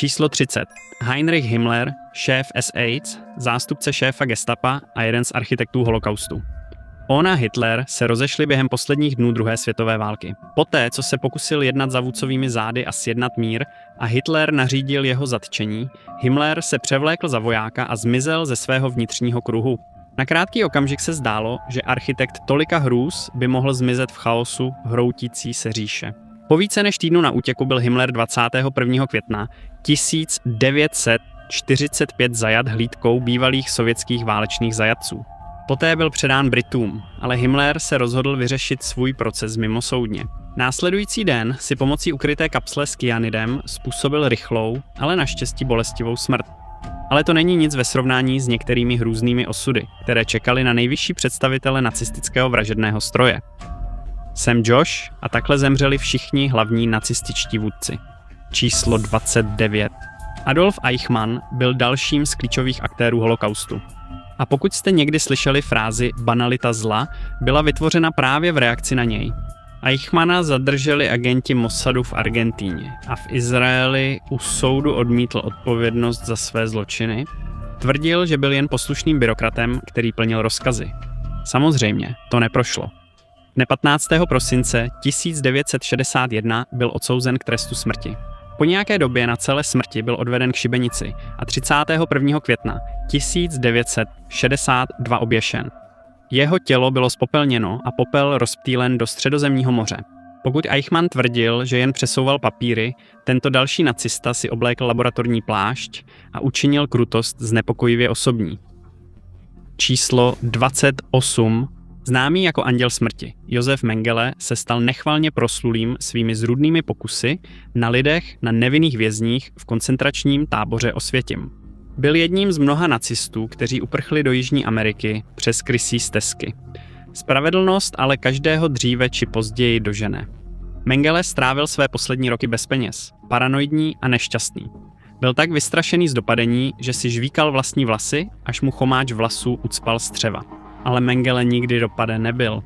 Číslo 30. Heinrich Himmler, šéf SS, zástupce šéfa gestapa a jeden z architektů holokaustu. On a Hitler se rozešli během posledních dnů druhé světové války. Poté, co se pokusil jednat za vůdcovými zády a sjednat mír a Hitler nařídil jeho zatčení, Himmler se převlékl za vojáka a zmizel ze svého vnitřního kruhu. Na krátký okamžik se zdálo, že architekt tolika hrůz by mohl zmizet v chaosu hroutící se říše. Po více než týdnu na útěku byl Himmler 21. května 1945 zajat hlídkou bývalých sovětských válečných zajatců. Poté byl předán Britům, ale Himmler se rozhodl vyřešit svůj proces mimosoudně. Následující den si pomocí ukryté kapsle s kyanidem způsobil rychlou, ale naštěstí bolestivou smrt. Ale to není nic ve srovnání s některými hrůznými osudy, které čekaly na nejvyšší představitele nacistického vražedného stroje. Sam Josh a takhle zemřeli všichni hlavní nacističtí vůdci. Číslo 29. Adolf Eichmann byl dalším z klíčových aktérů holokaustu. A pokud jste někdy slyšeli frázi banalita zla, byla vytvořena právě v reakci na něj. Eichmanna zadrželi agenti Mossadu v Argentíně a v Izraeli u soudu odmítl odpovědnost za své zločiny. Tvrdil, že byl jen poslušným byrokratem, který plnil rozkazy. Samozřejmě, to neprošlo. Dne 15. prosince 1961 byl odsouzen k trestu smrti. Po nějaké době na celé smrti byl odveden k šibenici a 31. května 1962 oběšen. Jeho tělo bylo spopelněno a popel rozptýlen do Středozemního moře. Pokud Eichmann tvrdil, že jen přesouval papíry, tento další nacista si oblékl laboratorní plášť a učinil krutost znepokojivě osobní. Číslo 28. Známý jako anděl smrti, Josef Mengele se stal nechvalně proslulým svými zrůdnými pokusy na lidech, na nevinných vězních v koncentračním táboře Osvětim. Byl jedním z mnoha nacistů, kteří uprchli do Jižní Ameriky přes krysí stezky. Spravedlnost ale každého dříve či později dožene. Mengele strávil své poslední roky bez peněz, paranoidní a nešťastný. Byl tak vystrašený z dopadení, že si žvíkal vlastní vlasy, až mu chomáč vlasů ucpal střeva. Ale Mengele nikdy dopaden nebyl.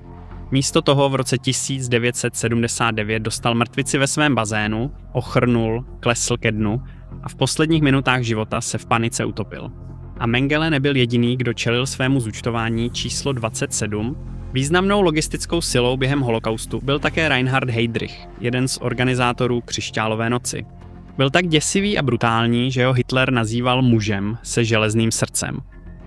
Místo toho v roce 1979 dostal mrtvici ve svém bazénu, ochrnul, klesl ke dnu a v posledních minutách života se v panice utopil. A Mengele nebyl jediný, kdo čelil svému zúčtování číslo 27. Významnou logistickou silou během holokaustu byl také Reinhard Heydrich, jeden z organizátorů Křišťálové noci. Byl tak děsivý a brutální, že ho Hitler nazýval mužem se železným srdcem.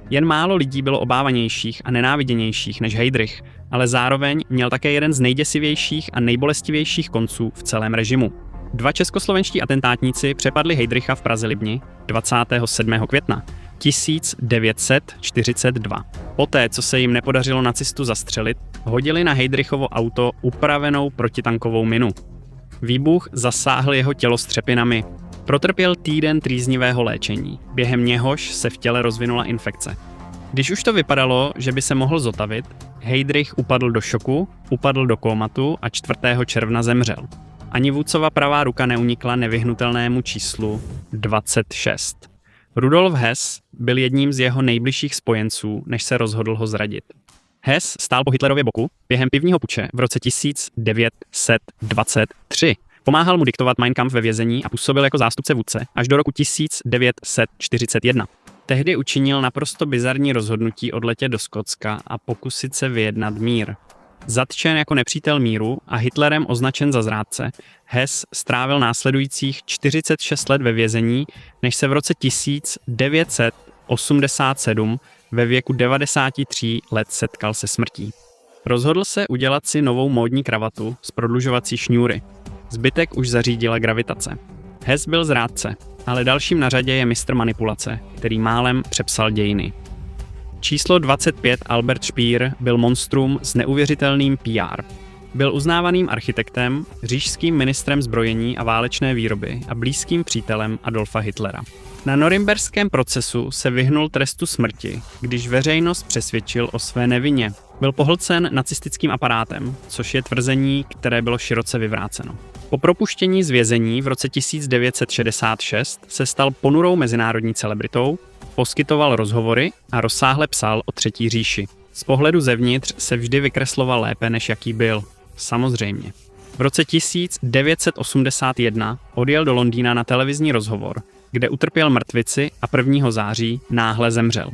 Jen málo lidí bylo obávanějších a nenáviděnějších než Heydrich, ale zároveň měl také jeden z nejděsivějších a nejbolestivějších konců v celém režimu. 2 českoslovenští atentátníci přepadli Heydricha v Praze-Libni 27. května 1942. Poté, co se jim nepodařilo nacistu zastřelit, hodili na Heydrichovo auto upravenou protitankovou minu. Výbuch zasáhl jeho tělo střepinami. Protrpěl týden trýznivého léčení, během něhož se v těle rozvinula infekce. Když už to vypadalo, že by se mohl zotavit, Heydrich upadl do šoku, upadl do kómatu a 4. června zemřel. Ani vůdcova pravá ruka neunikla nevyhnutelnému číslu 26. Rudolf Hess byl jedním z jeho nejbližších spojenců, než se rozhodl ho zradit. Hess stál po Hitlerově boku během pivního puče v roce 1923. Pomáhal mu diktovat Mein Kampf ve vězení a působil jako zástupce vůdce až do roku 1941. Tehdy učinil naprosto bizarní rozhodnutí odletět do Skotska a pokusit se vyjednat mír. Zatčen jako nepřítel míru a Hitlerem označen za zrádce, Hess strávil následujících 46 let ve vězení, než se v roce 1987 ve věku 93 let setkal se smrtí. Rozhodl se udělat si novou módní kravatu z prodlužovací šňůry. Zbytek už zařídila gravitace. Hess byl zrádce, ale dalším na řadě je mistr manipulace, který málem přepsal dějiny. Číslo 25 Albert Speer byl monstrum s neuvěřitelným PR. Byl uznávaným architektem, říšským ministrem zbrojení a válečné výroby a blízkým přítelem Adolfa Hitlera. Na norimberském procesu se vyhnul trestu smrti, když veřejnost přesvědčil o své nevině. Byl pohlcen nacistickým aparátem, což je tvrzení, které bylo široce vyvráceno. Po propuštění z vězení v roce 1966 se stal ponurou mezinárodní celebritou, poskytoval rozhovory a rozsáhle psal o Třetí říši. Z pohledu zevnitř se vždy vykresloval lépe, než jaký byl. Samozřejmě. V roce 1981 odjel do Londýna na televizní rozhovor, kde utrpěl mrtvici a 1. září náhle zemřel.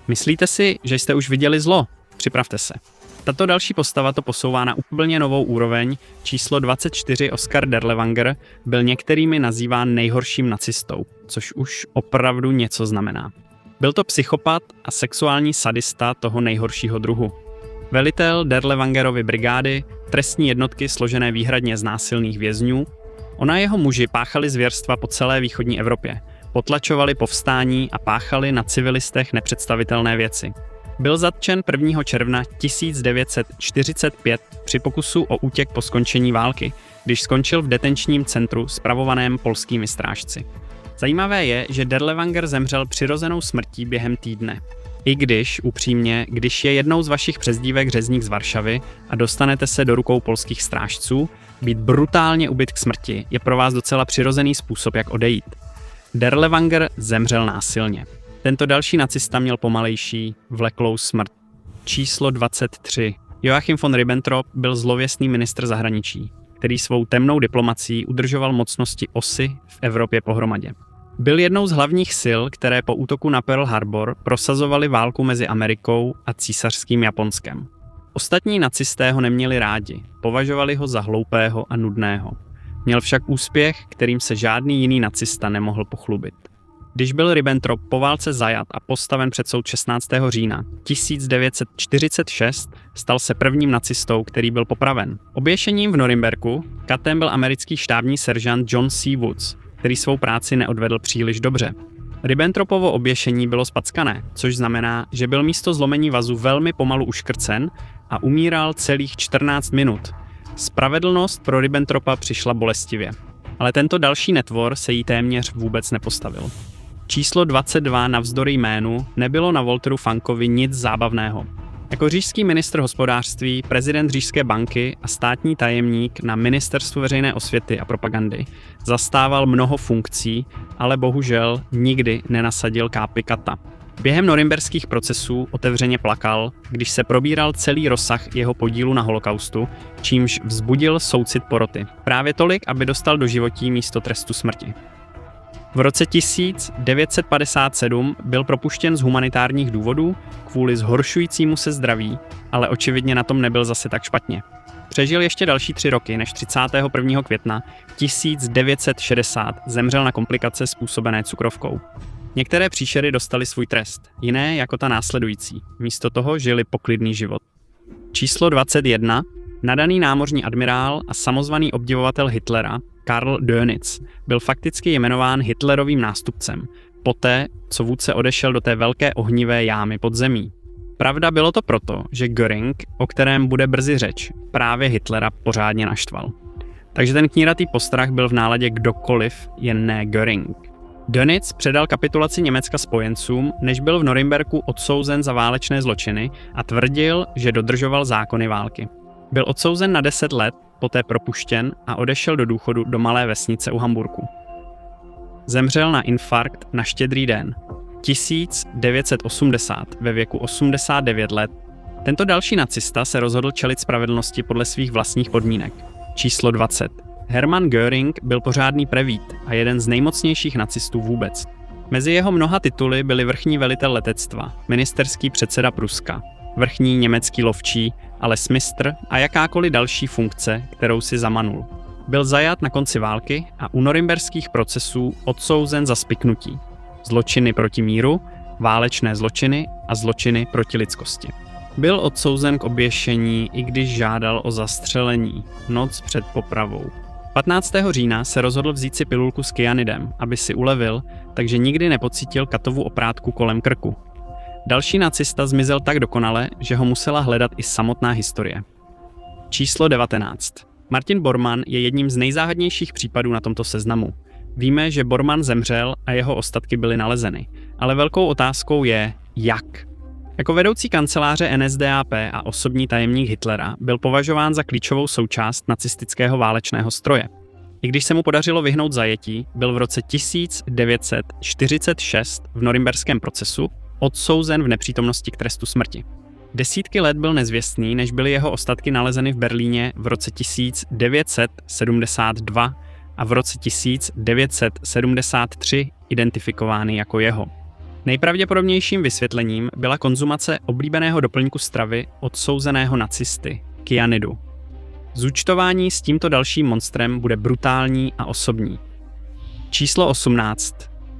Myslíte si, že jste už viděli zlo? Připravte se. Tato další postava to posouvá na úplně novou úroveň. Číslo 24 Oskar Derlewanger byl některými nazýván nejhorším nacistou, což už opravdu něco znamená. Byl to psychopat a sexuální sadista toho nejhoršího druhu. Velitel Derlewangerovy brigády, trestní jednotky složené výhradně z násilných vězňů, ona jeho muži páchali zvěrstva po celé východní Evropě, potlačovali povstání a páchali na civilistech nepředstavitelné věci. Byl zatčen 1. června 1945 při pokusu o útěk po skončení války, když skončil v detenčním centru spravovaném polskými strážci. Zajímavé je, že Derlewanger zemřel přirozenou smrtí během týdne. I když, upřímně, když je jednou z vašich přezdívek řezník z Varšavy a dostanete se do rukou polských strážců, být brutálně ubyt k smrti je pro vás docela přirozený způsob, jak odejít. Derlewanger zemřel násilně. Tento další nacista měl pomalejší, vleklou smrt. Číslo 23. Joachim von Ribbentrop byl zlověstný ministr zahraničí, který svou temnou diplomacií udržoval mocnosti osy v Evropě pohromadě. Byl jednou z hlavních sil, které po útoku na Pearl Harbor prosazovaly válku mezi Amerikou a císařským Japonskem. Ostatní nacisté ho neměli rádi, považovali ho za hloupého a nudného. Měl však úspěch, kterým se žádný jiný nacista nemohl pochlubit. Když byl Ribbentrop po válce zajat a postaven před soud 16. října 1946, stal se prvním nacistou, který byl popraven. Oběšením v Norimberku katem byl americký štábní seržant John C. Woods, který svou práci neodvedl příliš dobře. Ribbentropovo oběšení bylo zpackané, což znamená, že byl místo zlomení vazu velmi pomalu uškrcen a umíral celých 14 minut. Spravedlnost pro Ribbentropa přišla bolestivě, ale tento další netvor se jí téměř vůbec nepostavil. Číslo 22 navzdory jménu nebylo na Walteru Funkovi nic zábavného. Jako říšský ministr hospodářství, prezident Říšské banky a státní tajemník na Ministerstvu veřejné osvěty a propagandy zastával mnoho funkcí, ale bohužel nikdy nenasadil kápi kata. Během norimberských procesů otevřeně plakal, když se probíral celý rozsah jeho podílu na holokaustu, čímž vzbudil soucit poroty. Právě tolik, aby dostal doživotí místo trestu smrti. V roce 1957 byl propuštěn z humanitárních důvodů kvůli zhoršujícímu se zdraví, ale očividně na tom nebyl zase tak špatně. Přežil ještě další 3 roky, než 31. května 1960 zemřel na komplikace způsobené cukrovkou. Některé příšery dostaly svůj trest, jiné jako ta následující. Místo toho žili poklidný život. Číslo 21. Nadaný námořní admirál a samozvaný obdivovatel Hitlera Karl Dönitz byl fakticky jmenován Hitlerovým nástupcem, poté, co vůdce odešel do té velké ohnivé jámy pod zemí. Pravda, bylo to proto, že Göring, o kterém bude brzy řeč, právě Hitlera pořádně naštval. Takže ten kníratý postrach byl v náladě kdokoliv, jen ne Göring. Dönitz předal kapitulaci Německa spojencům, než byl v Norimberku odsouzen za válečné zločiny a tvrdil, že dodržoval zákony války. Byl odsouzen na 10 let, poté propuštěn a odešel do důchodu do malé vesnice u Hamburku. Zemřel na infarkt na Štědrý den 1980 ve věku 89 let. Tento další nacista se rozhodl čelit spravedlnosti podle svých vlastních podmínek. Číslo 20. Hermann Göring byl pořádný prevít a jeden z nejmocnějších nacistů vůbec. Mezi jeho mnoha tituly byli vrchní velitel letectva, ministerský předseda Pruska, vrchní německý lovčí, lesmistr a jakákoliv další funkce, kterou si zamanul. Byl zajat na konci války a u norimberských procesů odsouzen za spiknutí, zločiny proti míru, válečné zločiny a zločiny proti lidskosti. Byl odsouzen k oběšení, i když žádal o zastřelení, noc před popravou. 15. října se rozhodl vzít si pilulku s kyanidem, aby si ulevil, takže nikdy nepocítil katovu oprátku kolem krku. Další nacista zmizel tak dokonale, že ho musela hledat i samotná historie. Číslo 19. Martin Bormann je jedním z nejzáhadnějších případů na tomto seznamu. Víme, že Bormann zemřel a jeho ostatky byly nalezeny, ale velkou otázkou je, jak. Jako vedoucí kanceláře NSDAP a osobní tajemník Hitlera byl považován za klíčovou součást nacistického válečného stroje. I když se mu podařilo vyhnout zajetí, byl v roce 1946 v norimberském procesu odsouzen v nepřítomnosti k trestu smrti. Desítky let byl nezvěstný, než byly jeho ostatky nalezeny v Berlíně v roce 1972 a v roce 1973 identifikovány jako jeho. Nejpravděpodobnějším vysvětlením byla konzumace oblíbeného doplňku stravy odsouzeného nacisty, kyanidu. Zúčtování s tímto dalším monstrem bude brutální a osobní. Číslo 18.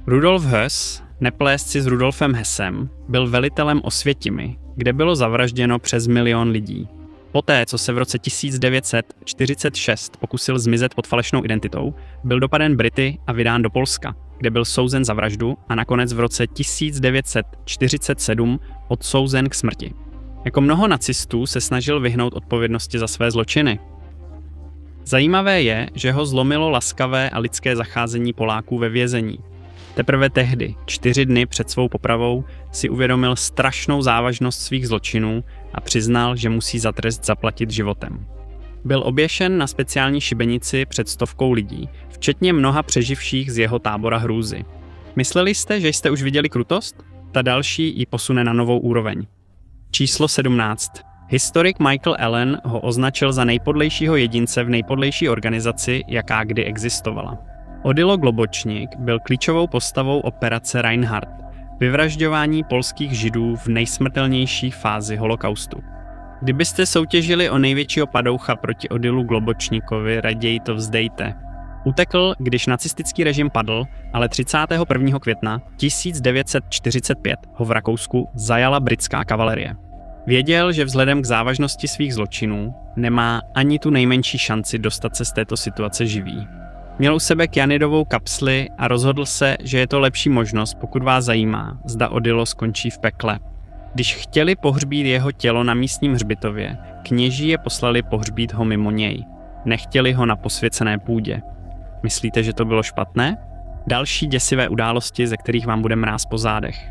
Rudolf Höss, neplést si s Rudolfem Hessem, byl velitelem Osvětimi, kde bylo zavražděno přes 1 milion lidí. Poté, co se v roce 1946 pokusil zmizet pod falešnou identitou, byl dopaden Brity a vydán do Polska, kde byl souzen za vraždu a nakonec v roce 1947 odsouzen k smrti. Jako mnoho nacistů se snažil vyhnout odpovědnosti za své zločiny. Zajímavé je, že ho zlomilo laskavé a lidské zacházení Poláků ve vězení. Teprve tehdy, 4 dny před svou popravou, si uvědomil strašnou závažnost svých zločinů a přiznal, že musí za trest zaplatit životem. Byl oběšen na speciální šibenici před 100 lidí, včetně mnoha přeživších z jeho tábora hrůzy. Mysleli jste, že jste už viděli krutost? Ta další ji posune na novou úroveň. Číslo 17. Historik Michael Allen ho označil za nejpodlejšího jedince v nejpodlejší organizaci, jaká kdy existovala. Odilo Globočnik byl klíčovou postavou operace Reinhardt, vyvražďování polských židů v nejsmrtelnější fázi holokaustu. Kdybyste soutěžili o největšího padoucha proti Odilu Globočnikovi, raději to vzdejte. Utekl, když nacistický režim padl, ale 31. května 1945 ho v Rakousku zajala britská kavalerie. Věděl, že vzhledem k závažnosti svých zločinů nemá ani tu nejmenší šanci dostat se z této situace živý. Měl u sebe kyanidovou kapsli a rozhodl se, že je to lepší možnost, pokud vás zajímá, zda Odilo skončí v pekle. Když chtěli pohřbít jeho tělo na místním hřbitově, kněží je poslali pohřbít ho mimo něj. Nechtěli ho na posvěcené půdě. Myslíte, že to bylo špatné? Další děsivé události, ze kterých vám bude mráz po zádech.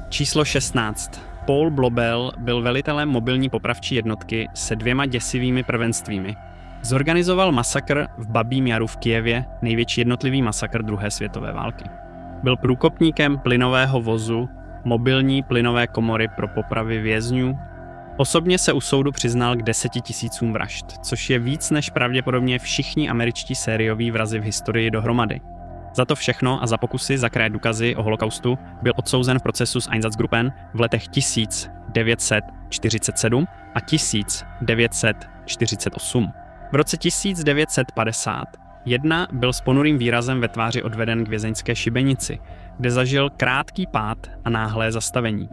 Číslo 16. Paul Blobel byl velitelem mobilní popravčí jednotky se 2 děsivými prvenstvími. Zorganizoval masakr v Babím Jaru v Kyjevě, největší jednotlivý masakr druhé světové války. Byl průkopníkem plynového vozu, mobilní plynové komory pro popravy vězňů. Osobně se u soudu přiznal k 10 000 vražd, což je víc než pravděpodobně všichni američtí sérioví vrazi v historii dohromady. Za to všechno a za pokusy zakrát důkazy o holokaustu byl odsouzen v procesu s Einsatzgruppen v letech 1947 a 1948. V roce 1951 byl s ponurým výrazem ve tváři odveden k vězeňské šibenici, kde zažil krátký pád a náhlé zastavení.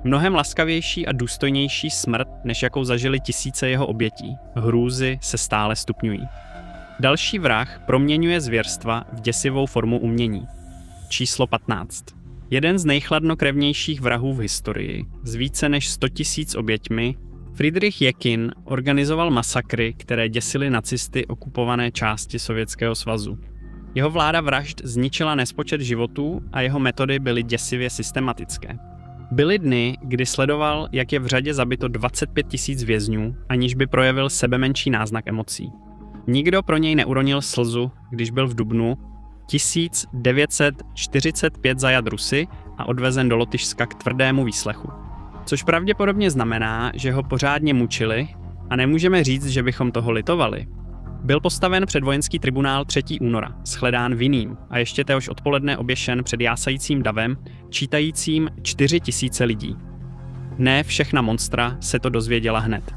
Mnohem laskavější a důstojnější smrt, než jakou zažili tisíce jeho obětí. Hrůzy se stále stupňují. Další vrah proměňuje zvěrstva v děsivou formu umění. Číslo 15. Jeden z nejchladnokrevnějších vrahů v historii, s více než 100 000 oběťmi, Friedrich Jekin organizoval masakry, které děsily nacisty okupované části Sovětského svazu. Jeho vláda vražd zničila nespočet životů a jeho metody byly děsivě systematické. Byly dny, kdy sledoval, jak je v řadě zabito 25 000 vězňů, aniž by projevil sebemenší náznak emocí. Nikdo pro něj neuronil slzu, když byl v dubnu 1945 zajat Rusy a odvezen do Lotyšska k tvrdému výslechu. Což pravděpodobně znamená, že ho pořádně mučili a nemůžeme říct, že bychom toho litovali. Byl postaven před vojenský tribunál 3. února, shledán vinným a ještě téhož odpoledne oběšen před jásajícím davem, čítajícím 4 000 lidí. Ne všechna monstra se to dozvěděla hned.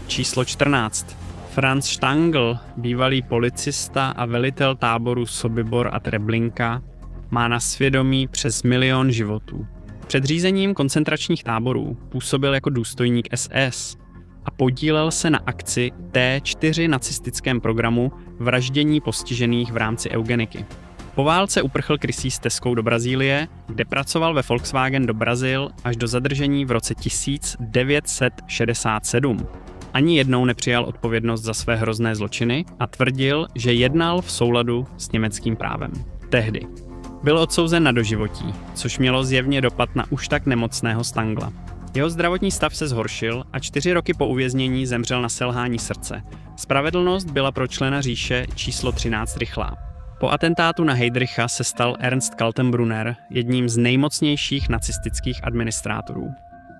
Číslo 14. Franz Stangl, bývalý policista a velitel táboru Sobibor a Treblinka, má na svědomí přes 1 milion životů. Před řízením koncentračních táborů působil jako důstojník SS a podílel se na akci T4 nacistickém programu vraždění postižených v rámci eugeniky. Po válce uprchl krysí stezkou do Brazílie, kde pracoval ve Volkswagen do Brazil až do zadržení v roce 1967. Ani jednou nepřijal odpovědnost za své hrozné zločiny a tvrdil, že jednal v souladu s německým právem. Tehdy byl odsouzen na doživotí, což mělo zjevně dopad na už tak nemocného Stangla. Jeho zdravotní stav se zhoršil a 4 roky po uvěznění zemřel na selhání srdce. Spravedlnost byla pro člena říše číslo 13 rychlá. Po atentátu na Heydricha se stal Ernst Kaltenbrunner jedním z nejmocnějších nacistických administrátorů.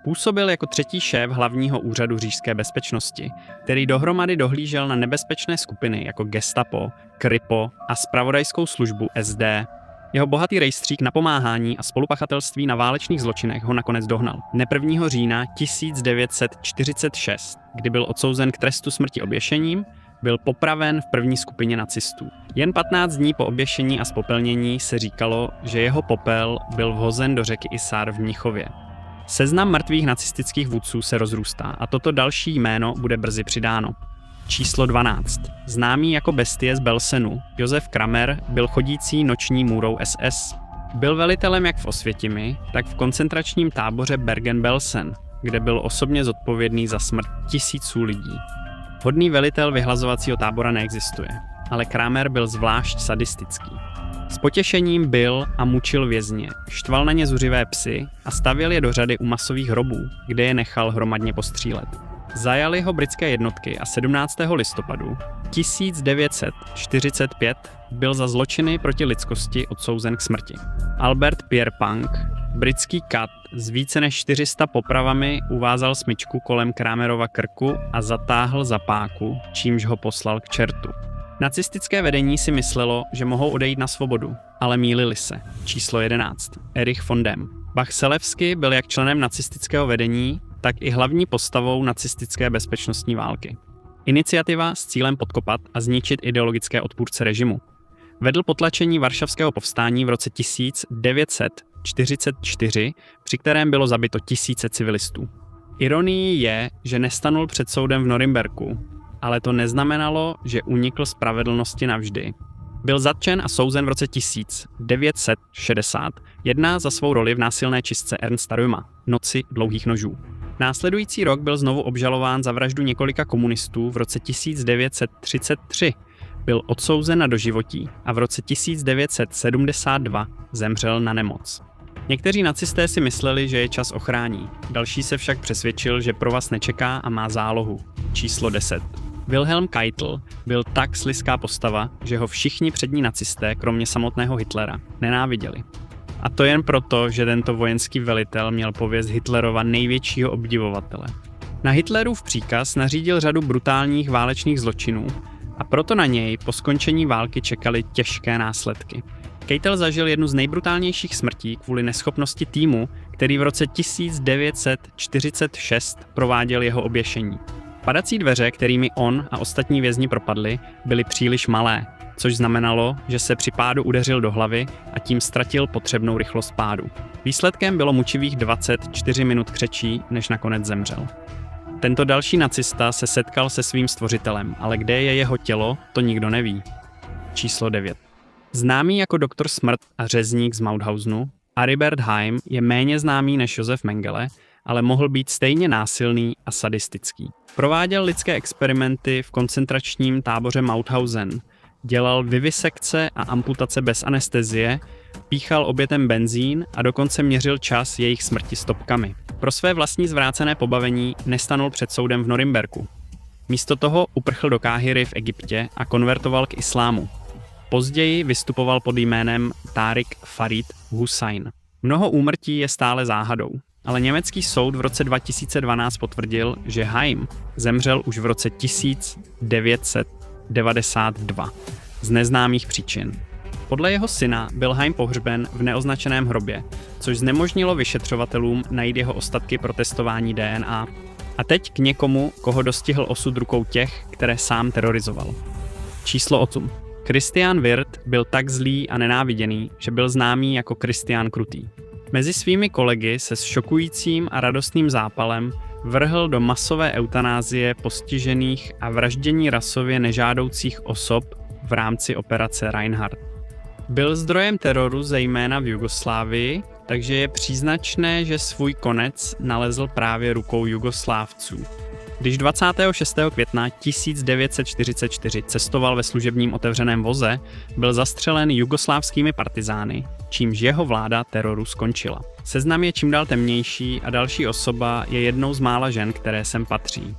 Působil jako třetí šéf hlavního úřadu říšské bezpečnosti, který dohromady dohlížel na nebezpečné skupiny jako Gestapo, Kripo a zpravodajskou službu SD. Jeho bohatý rejstřík na pomáhání a spolupachatelství na válečných zločinech ho nakonec dohnal. 1. října 1946, kdy byl odsouzen k trestu smrti oběšením, byl popraven v první skupině nacistů. Jen 15 dní po oběšení a zpopelnění se říkalo, že jeho popel byl vhozen do řeky Isar v Mnichově. Seznam mrtvých nacistických vůdců se rozrůstá a toto další jméno bude brzy přidáno. Číslo 12. Známý jako bestie z Belsenu, Josef Kramer byl chodící noční můrou SS. Byl velitelem jak v Osvětimi, tak v koncentračním táboře Bergen-Belsen, kde byl osobně zodpovědný za smrt tisíců lidí. Hodný velitel vyhlazovacího tábora neexistuje, ale Kramer byl zvlášť sadistický. S potěšením byl a mučil vězně, štval na ně zuřivé psy a stavěl je do řady u masových hrobů, kde je nechal hromadně postřílet. Zajali ho britské jednotky a 17. listopadu 1945 byl za zločiny proti lidskosti odsouzen k smrti. Albert Pierpont, britský kat s více než 400 popravami, uvázal smyčku kolem Kramerova krku a zatáhl za páku, čímž ho poslal k čertu. Nacistické vedení si myslelo, že mohou odejít na svobodu, ale mýlili se. Číslo 11. Erich von Dem. Bach-Selewski byl jak členem nacistického vedení, tak i hlavní postavou nacistické bezpečnostní války. Iniciativa s cílem podkopat a zničit ideologické odpůrce režimu. Vedl potlačení Varšavského povstání v roce 1944, při kterém bylo zabito tisíce civilistů. Ironií je, že nestanul před soudem v Norimberku, ale to neznamenalo, že unikl spravedlnosti navždy. Byl zatčen a souzen v roce 1961 za svou roli v násilné čistce Ernsta Röma, Noci dlouhých nožů. Následující rok byl znovu obžalován za vraždu několika komunistů v roce 1933. Byl odsouzen na doživotí a v roce 1972 zemřel na nemoc. Někteří nacisté si mysleli, že je čas ochrání. Další se však přesvědčil, že pro vás nečeká a má zálohu. Číslo 10. Wilhelm Keitel byl tak slizká postava, že ho všichni přední nacisté, kromě samotného Hitlera, nenáviděli. A to jen proto, že tento vojenský velitel měl pověst Hitlerova největšího obdivovatele. Na Hitlerův příkaz nařídil řadu brutálních válečných zločinů a proto na něj po skončení války čekaly těžké následky. Keitel zažil jednu z nejbrutálnějších smrtí kvůli neschopnosti týmu, který v roce 1946 prováděl jeho oběšení. Padací dveře, kterými on a ostatní vězni propadli, byly příliš malé, což znamenalo, že se při pádu udeřil do hlavy a tím ztratil potřebnou rychlost pádu. Výsledkem bylo mučivých 24 minut křečí, než nakonec zemřel. Tento další nacista se setkal se svým stvořitelem, ale kde je jeho tělo, to nikdo neví. Číslo 9. Známý jako doktor Smrt a řezník z Mauthausenu, Aribert Heim je méně známý než Josef Mengele, ale mohl být stejně násilný a sadistický. Prováděl lidské experimenty v koncentračním táboře Mauthausen, dělal vivisekce a amputace bez anestezie, píchal obětem benzín a dokonce měřil čas jejich smrti stopkami. Pro své vlastní zvrácené pobavení nestanul před soudem v Norimberku. Místo toho uprchl do Káhiry v Egyptě a konvertoval k islámu. Později vystupoval pod jménem Tariq Farid Hussein. Mnoho úmrtí je stále záhadou, ale německý soud v roce 2012 potvrdil, že Heim zemřel už v roce 1992 z neznámých příčin. Podle jeho syna byl Heim pohřben v neoznačeném hrobě, což znemožnilo vyšetřovatelům najít jeho ostatky pro testování DNA. A teď k někomu, koho dostihl osud rukou těch, které sám terorizoval. Číslo 8. Christian Wirth byl tak zlý a nenáviděný, že byl známý jako Christian Krutý. Mezi svými kolegy se s šokujícím a radostným zápalem vrhl do masové eutanázie postižených a vraždění rasově nežádoucích osob v rámci operace Reinhardt. Byl zdrojem teroru zejména v Jugoslávii, takže je příznačné, že svůj konec nalezl právě rukou Jugoslávců. Když 26. května 1944 cestoval ve služebním otevřeném voze, byl zastřelen jugoslávskými partizány, čímž jeho vláda teroru skončila. Seznam je čím dál temnější a další osoba je jednou z mála žen, které sem patří.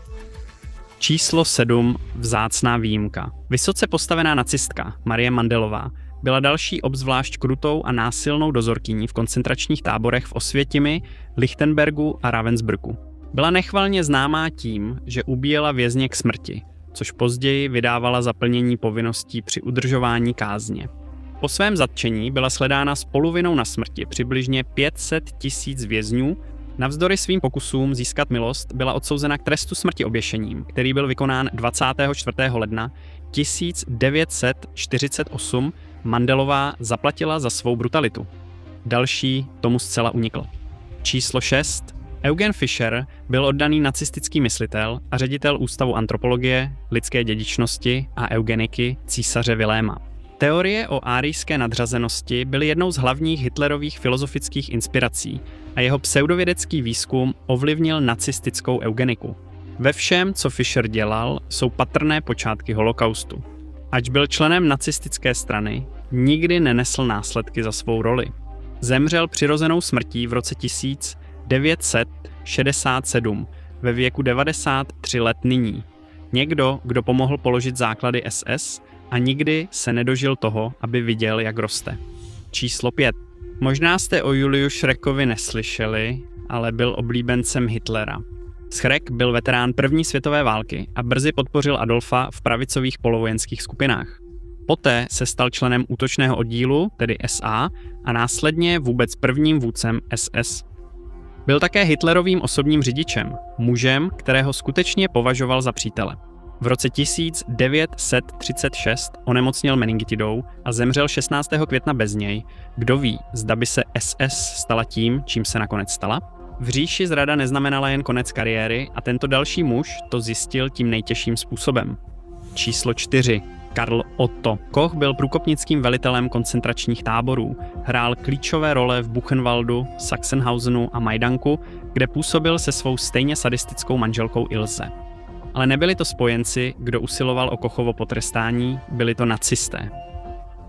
Číslo 7. Vzácná výjimka. Vysoce postavená nacistka Marie Mandelová byla další obzvlášť krutou a násilnou dozorkyní v koncentračních táborech v Osvětimi, Lichtenbergu a Ravensbrücku. Byla nechvalně známá tím, že ubíjela vězně k smrti, což později vydávala za plnění povinností při udržování kázně. Po svém zatčení byla shledána s polovinou na smrti přibližně 500 000 vězňů. Navzdory svým pokusům získat milost byla odsouzena k trestu smrti oběšením, který byl vykonán 24. ledna 1948. Mandelová zaplatila za svou brutalitu. Další tomu zcela unikl. Číslo 6. Eugen Fischer byl oddaný nacistický myslitel a ředitel Ústavu antropologie, lidské dědičnosti a eugeniky císaře Viléma. Teorie o árijské nadřazenosti byly jednou z hlavních Hitlerových filozofických inspirací a jeho pseudovědecký výzkum ovlivnil nacistickou eugeniku. Ve všem, co Fischer dělal, jsou patrné počátky holokaustu. Ač byl členem nacistické strany, nikdy nenesl následky za svou roli. Zemřel přirozenou smrtí v roce 1967 ve věku 93 let nyní. Někdo, kdo pomohl položit základy SS a nikdy se nedožil toho, aby viděl, jak roste. Číslo 5. Možná jste o Juliu Schreckovi neslyšeli, ale byl oblíbencem Hitlera. Schreck byl veterán první světové války a brzy podpořil Adolfa v pravicových polovojenských skupinách. Poté se stal členem útočného oddílu, tedy SA, a následně vůbec prvním vůdcem SS. Byl také Hitlerovým osobním řidičem, mužem, kterého skutečně považoval za přítele. V roce 1936 onemocněl meningitidou a zemřel 16. května bez něj. Kdo ví, zda by se SS stala tím, čím se nakonec stala? V říši zrada neznamenala jen konec kariéry a tento další muž to zjistil tím nejtěžším způsobem. Číslo 4. Karl Otto. Koch byl průkopnickým velitelem koncentračních táborů, hrál klíčové role v Buchenwaldu, Sachsenhausenu a Majdanku, kde působil se svou stejně sadistickou manželkou Ilse. Ale nebyli to spojenci, kdo usiloval o Kochovo potrestání, byli to nacisté.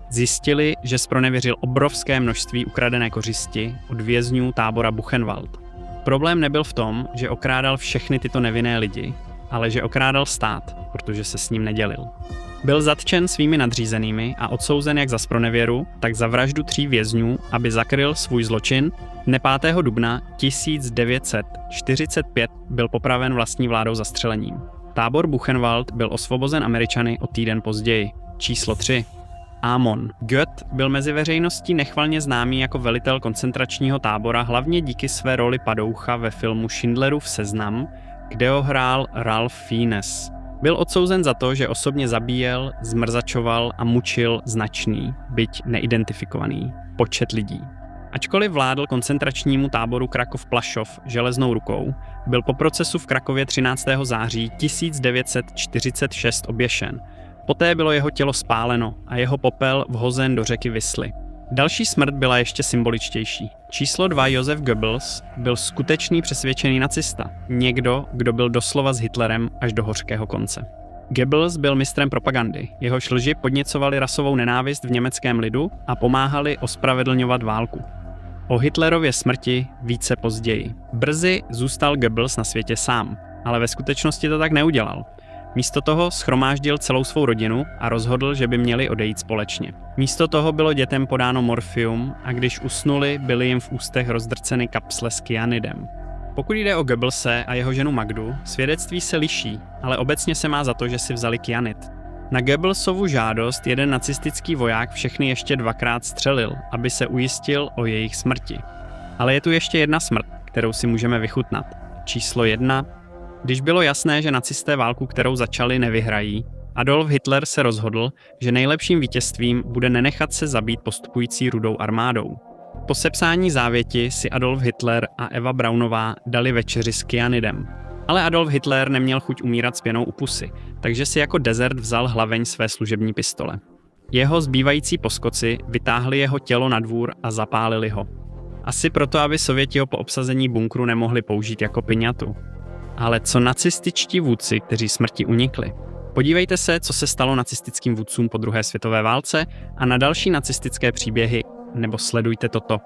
Zjistili, že zpronevěřil obrovské množství ukradené kořisti od vězňů tábora Buchenwald. Problém nebyl v tom, že okrádal všechny tyto nevinné lidi, ale že okrádal stát, protože se s ním nedělil. Byl zatčen svými nadřízenými a odsouzen jak za zpronevěru, tak za vraždu 3 vězňů, aby zakryl svůj zločin. Dne 5. dubna 1945 byl popraven vlastní vládou zastřelením. Tábor Buchenwald byl osvobozen Američany o týden později. Číslo 3. Amon. Goeth byl mezi veřejností nechvalně známý jako velitel koncentračního tábora hlavně díky své roli padoucha ve filmu Schindlerův seznam, kde ho hrál Ralph Fiennes. Byl odsouzen za to, že osobně zabíjel, zmrzačoval a mučil značný, byť neidentifikovaný, počet lidí. Ačkoliv vládl koncentračnímu táboru Krakov-Plaszow železnou rukou, byl po procesu v Krakově 13. září 1946 oběšen. Poté bylo jeho tělo spáleno a jeho popel vhozen do řeky Visly. Další smrt byla ještě symboličtější. Číslo 2 Josef Goebbels byl skutečný přesvědčený nacista. Někdo, kdo byl doslova s Hitlerem až do hořkého konce. Goebbels byl mistrem propagandy. Jehož lži podněcovaly rasovou nenávist v německém lidu a pomáhali ospravedlňovat válku. O Hitlerově smrti více později. Brzy zůstal Goebbels na světě sám, ale ve skutečnosti to tak neudělal. Místo toho shromáždil celou svou rodinu a rozhodl, že by měli odejít společně. Místo toho bylo dětem podáno morfium a když usnuli, byly jim v ústech rozdrceny kapsle s kyanidem. Pokud jde o Goebbelse a jeho ženu Magdu, svědectví se liší, ale obecně se má za to, že si vzali kyanid. Na Goebbelsovu žádost jeden nacistický voják všechny ještě 2krát střelil, aby se ujistil o jejich smrti. Ale je tu ještě jedna smrt, kterou si můžeme vychutnat. Číslo 1. Když bylo jasné, že nacisté válku, kterou začali, nevyhrají, Adolf Hitler se rozhodl, že nejlepším vítězstvím bude nenechat se zabít postupující Rudou armádou. Po sepsání závěti si Adolf Hitler a Eva Braunová dali večeři s kyanidem. Ale Adolf Hitler neměl chuť umírat s pěnou u pusy, takže si jako dezert vzal hlaveň své služební pistole. Jeho zbývající poskoci vytáhli jeho tělo na dvůr a zapálili ho. Asi proto, aby Sověti ho po obsazení bunkru nemohli použít jako piňatu. Ale co nacističtí vůdci, kteří smrti unikli? Podívejte se, co se stalo nacistickým vůdcům po druhé světové válce a na další nacistické příběhy, nebo sledujte toto.